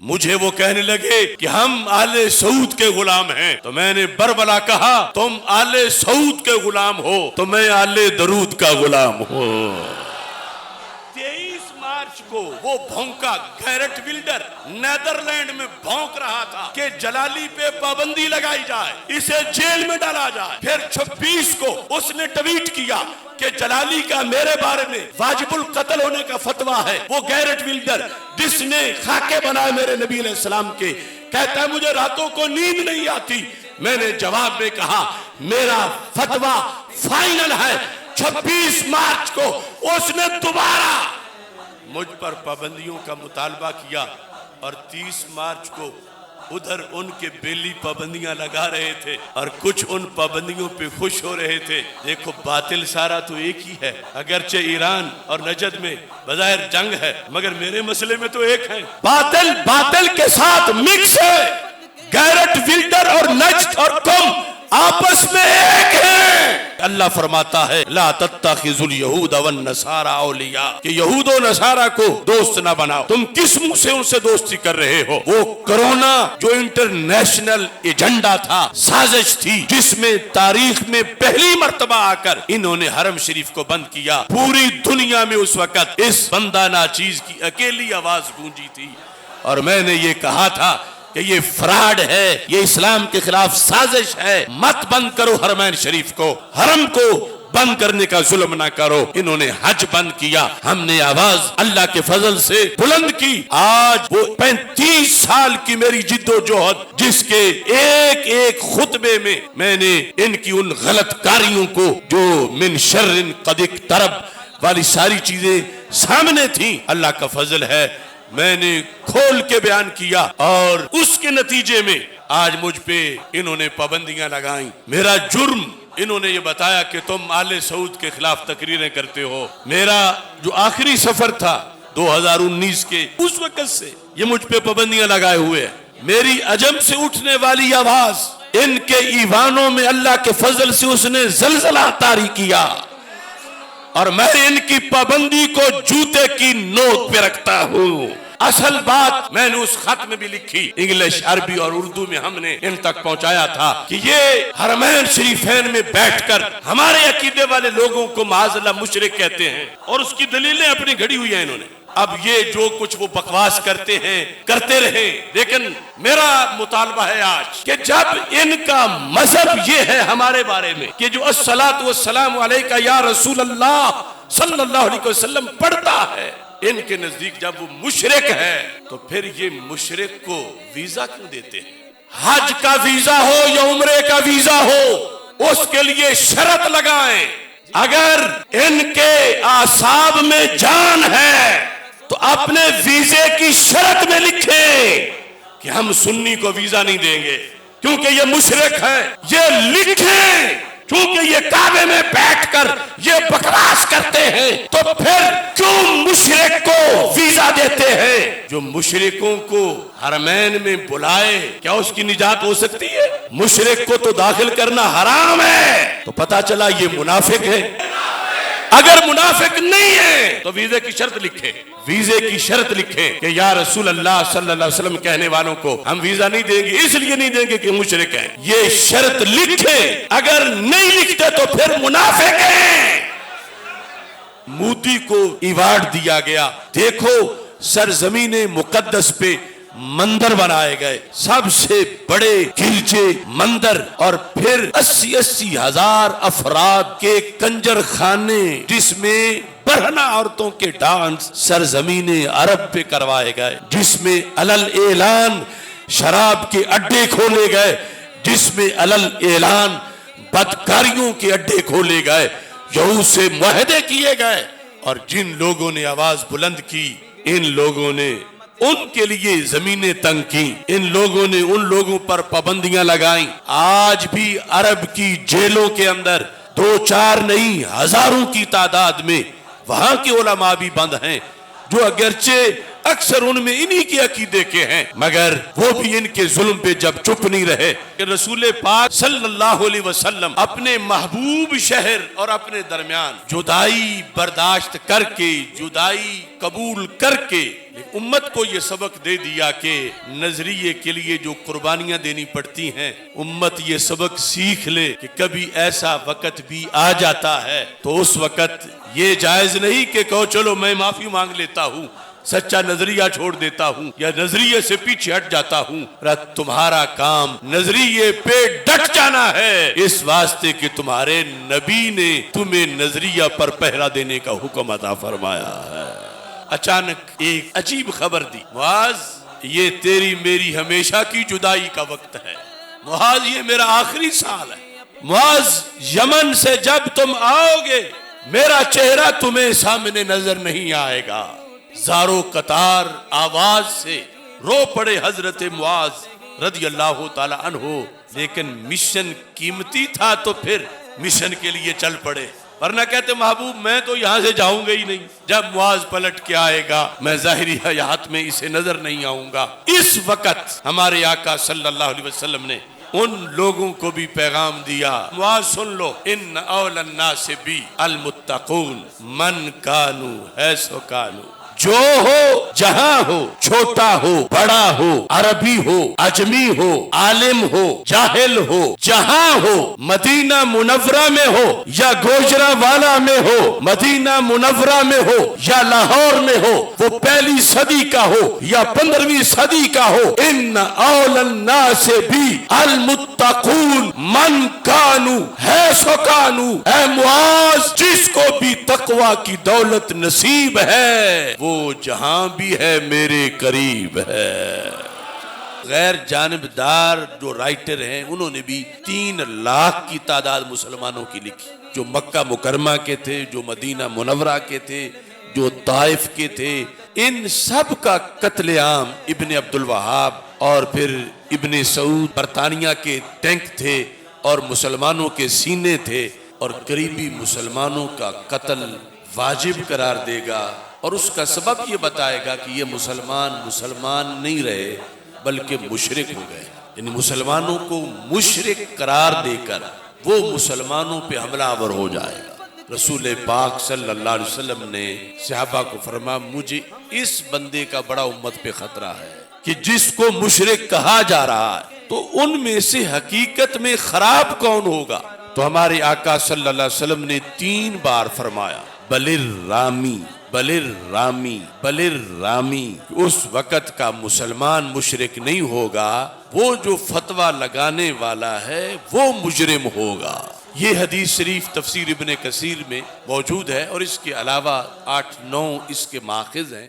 مجھے وہ کہنے لگے کہ ہم آل سعود کے غلام ہیں، تو میں نے بربلا کہا تم آل سعود کے غلام ہو تو میں آل درود کا غلام ہوں۔ 23 مارچ کو وہ بھونکا گیرٹ ولڈر نیدرلینڈ میں بھونک رہا تھا کہ جلالی پہ پابندی لگائی جائے، اسے جیل میں ڈالا جائے۔ پھر 26 کو اس نے ٹویٹ کیا کہ جلالی کا میرے بارے میں واجب القتل ہونے کا فتویٰ ہے۔ وہ گیرٹ ولڈر جس نے خاکے بنائے میرے نبی علیہ السلام کے، کہتا ہے مجھے راتوں کو نیند نہیں آتی۔ میں نے جواب میں کہا میرا فتویٰ فائنل ہے۔ 26 مارچ کو اس نے دوبارہ مجھ پر پابندیوں کا مطالبہ کیا، اور 30 مارچ کو ادھر ان کے بیلی پابندیاں لگا رہے تھے اور کچھ ان پابندیوں پہ خوش ہو رہے تھے۔ دیکھو باطل سارا تو ایک ہی ہے، اگرچہ ایران اور نجد میں بظاہر جنگ ہے مگر میرے مسئلے میں تو ایک ہے۔ باطل باطل کے ساتھ مکس ہے، گیرٹ ولڈر اور نجد اور تم آپس میں ایک ہیں۔ اللہ فرماتا ہے لا تتخذوا اليهود والنصارى اولیاء، کہ یہود و نصارہ کو دوست نہ بناؤ۔ تم کس منہ سے ان سے دوستی کر رہے ہو؟ وہ کرونا جو انٹرنیشنل ایجنڈا تھا، سازش تھی، جس میں تاریخ میں پہلی مرتبہ آ کر انہوں نے حرم شریف کو بند کیا۔ پوری دنیا میں اس وقت اس بندہ ناچیز کی اکیلی آواز گونجی تھی، اور میں نے یہ کہا تھا کہ یہ فراڈ ہے، یہ اسلام کے خلاف سازش ہے، مت بند کرو حرمین شریف کو، حرم کو بند کرنے کا ظلم نہ کرو۔ انہوں نے حج بند کیا، ہم نے آواز اللہ کے فضل سے بلند کی۔ آج وہ 35 سال کی میری جد و جہد، جس کے ایک ایک خطبے میں میں نے ان کی ان غلط کاریوں کو جو من شر قد اقترب والی ساری چیزیں سامنے تھیں، اللہ کا فضل ہے میں نے کھول کے بیان کیا، اور اس کے نتیجے میں آج مجھ پہ انہوں نے پابندیاں لگائیں۔ میرا جرم انہوں نے یہ بتایا کہ تم آل سعود کے خلاف تقریریں کرتے ہو۔ میرا جو آخری سفر تھا 2019 کے، اس وقت سے یہ مجھ پہ پابندیاں لگائے ہوئے ہیں۔ میری عجم سے اٹھنے والی آواز ان کے ایوانوں میں اللہ کے فضل سے اس نے زلزلہ طاری کیا، اور میں ان کی پابندی کو جوتے کی نوک پہ رکھتا ہوں۔ اصل بات میں نے اس خط میں بھی لکھی، انگلش، عربی اور اردو میں ہم نے ان تک پہنچایا تھا کہ یہ حرمین شریفین میں بیٹھ کر ہمارے عقیدے والے لوگوں کو معاذ اللہ مشرک کہتے ہیں، اور اس کی دلیلیں اپنی گھڑی ہوئی ہیں انہوں نے۔ اب یہ جو کچھ وہ بکواس کرتے ہیں کرتے رہے، لیکن میرا مطالبہ ہے آج کہ جب ان کا مذہب یہ ہے ہمارے بارے میں کہ جو الصلاۃ والسلام علیکہ یا رسول اللہ صلی اللہ علیہ وسلم پڑھتا ہے، ان کے نزدیک جب وہ مشرک ہے تو پھر یہ مشرک کو ویزا کیوں دیتے ہیں؟ حج کا ویزا ہو یا عمرے کا ویزا ہو، اس کے لیے شرط لگائیں۔ اگر ان کے اعصاب میں جان ہے تو اپنے ویزے کی شرط میں لکھیں کہ ہم سنی کو ویزا نہیں دیں گے کیونکہ یہ مشرک ہے۔ یہ لکھیں کیونکہ یہ کعبے میں بیٹھ کر یہ بکواس کرتے ہیں، تو پھر کیوں مشرک کو ویزا دیتے ہیں؟ جو مشرکوں کو حرمین میں بلائے کیا اس کی نجات ہو سکتی ہے؟ مشرک کو تو داخل کرنا حرام ہے، تو پتا چلا یہ منافق ہے۔ اگر منافق نہیں ہے تو ویزے کی شرط لکھے، ویزے کی شرط لکھے کہ یا رسول اللہ صلی اللہ علیہ وسلم کہنے والوں کو ہم ویزا نہیں دیں گے، اس لیے نہیں دیں گے کہ مشرک ہیں۔ یہ شرط لکھے، اگر نہیں لکھتے تو پھر منافق ہیں۔ مودی کو ایوارڈ دیا گیا، دیکھو سرزمین مقدس پہ مندر بنائے گئے، سب سے بڑے گرجے مندر، اور پھر 80 ہزار افراد کے کنجر خانے جس میں برہنہ عورتوں کے ڈانس سرزمین عرب پہ کروائے گئے، جس میں علل اعلان شراب کے اڈے کھولے گئے، جس میں علل اعلان بدکاریوں کے اڈے کھولے گئے، یہود سے معاہدے کیے گئے، اور جن لوگوں نے آواز بلند کی ان لوگوں نے ان کے لیے زمینیں تنگ کی، ان لوگوں نے ان لوگوں پر پابندیاں لگائیں۔ آج بھی عرب کی جیلوں کے اندر 2-4 نہیں ہزاروں کی تعداد میں وہاں کے علماء بھی بند ہیں، جو اگرچہ اکثر ان میں انہی کے عقیدے کے ہیں، مگر وہ بھی ان کے ظلم پہ جب چپ نہیں رہے کہ رسول پاک صلی اللہ علیہ وسلم اپنے محبوب شہر اور اپنے درمیان جدائی برداشت کر کے، جدائی قبول کر کے لیکن امت کو یہ سبق دے دیا کہ نظریے کے لیے جو قربانیاں دینی پڑتی ہیں، امت یہ سبق سیکھ لے کہ کبھی ایسا وقت بھی آ جاتا ہے تو اس وقت یہ جائز نہیں کہ کہو چلو میں معافی مانگ لیتا ہوں، سچا نظریہ چھوڑ دیتا ہوں یا نظریے سے پیچھے ہٹ جاتا ہوں۔ تمہارا کام نظریے پہ ڈٹ جانا ہے، اس واسطے کہ تمہارے نبی نے تمہیں نظریہ پر پہرا دینے کا حکم عطا فرمایا ہے۔ اچانک ایک عجیب خبر دی، معاذ یہ تیری میری ہمیشہ کی جدائی کا وقت ہے، معاذ یہ میرا آخری سال ہے، معاذ یمن سے جب تم آؤ گے میرا چہرہ تمہیں سامنے نظر نہیں آئے گا۔ زارو قطار آواز سے رو پڑے حضرت معاذ رضی اللہ تعالی عنہ، لیکن مشن قیمتی تھا تو پھر مشن کے لیے چل پڑے، ورنہ کہتے محبوب میں تو یہاں سے جاؤں گا ہی نہیں، جب معاذ پلٹ کے آئے گا میں ظاہری حیات میں اسے نظر نہیں آؤں گا۔ اس وقت ہمارے آقا صلی اللہ علیہ وسلم نے ان لوگوں کو بھی پیغام دیا، معاذ سن لو، ان اول الناس بی المتقون من کانو حیث کانو، جو ہو جہاں ہو، چھوٹا ہو بڑا ہو، عربی ہو اجمی ہو، عالم ہو جاہل ہو، جہاں ہو، مدینہ منورہ میں ہو یا گوجرانوالہ میں ہو، مدینہ منورہ میں ہو یا لاہور میں ہو، وہ 1 صدی کا ہو یا 15ویں صدی کا ہو، ان اول الناس بی المتقون من کانو حیث کانو، اے معاذ جس کو بھی تقوی کی دولت نصیب ہے وہ جہاں بھی ہے میرے قریب ہے۔ غیر جانبدار جو رائٹر ہیں انہوں نے بھی 3 لاکھ کی تعداد مسلمانوں کی لکھی، جو مکہ مکرمہ کے تھے، جو مدینہ منورہ کے تھے، جو طائف کے تھے، ان سب کا قتل عام ابن عبد الوہاب اور پھر ابن سعود برطانیہ کے ٹینک تھے اور مسلمانوں کے سینے تھے، اور قریبی مسلمانوں کا قتل واجب قرار دے گا، اور اس کا سبب یہ بتائے گا کہ یہ مسلمان نہیں رہے بلکہ مشرک ہو گئے، یعنی مسلمانوں کو مشرک قرار دے کر وہ مسلمانوں پہ حملہ آور ہو جائے گا۔ رسول پاک صلی اللہ علیہ وسلم نے صحابہ کو فرمایا مجھے اس بندے کا بڑا امت پہ خطرہ ہے کہ جس کو مشرک کہا جا رہا ہے، تو ان میں سے حقیقت میں خراب کون ہوگا؟ تو ہمارے آقا صلی اللہ علیہ وسلم نے 3 بار فرمایا بلر رامی بلر رامی بلر رامی، اس وقت کا مسلمان مشرک نہیں ہوگا، وہ جو فتویٰ لگانے والا ہے وہ مجرم ہوگا۔ یہ حدیث شریف تفسیر ابن کثیر میں موجود ہے، اور اس کے علاوہ 8-9 اس کے ماخذ ہیں۔